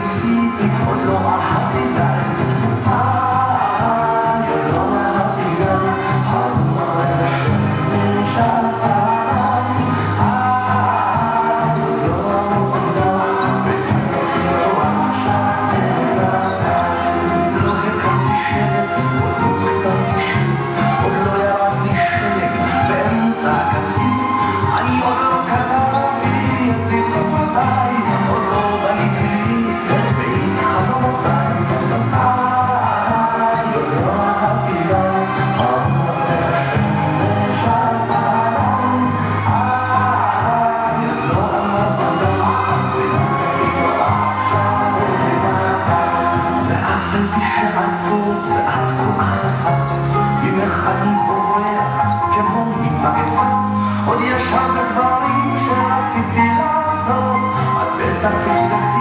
ניסיתי, עוד לא אהבתי די. עוד לא אהבתי די. חלום על השמש הצהריים. עוד לא אהבתי די. ולא עכשיו בינתיים. לא הקמתי שלט, עוד לא כתבתי שיר. עוד לא ירד לי שלג באמצע הקציר. אני עוד לא כתבתי את ציפורותיי. עוד לא בניתי לי את בית חלומותיי. עוד לא אהבתי די. השמש הצהריים. עוד לא אהבתי די. ולא עכשיו בינתיים. ואף על פי שאת פה ואת כל כך יפה, ממך אני בורח כמו ממגפה. עוד יש הרבה דברים שרציתי לעשות, את בטח תזכרי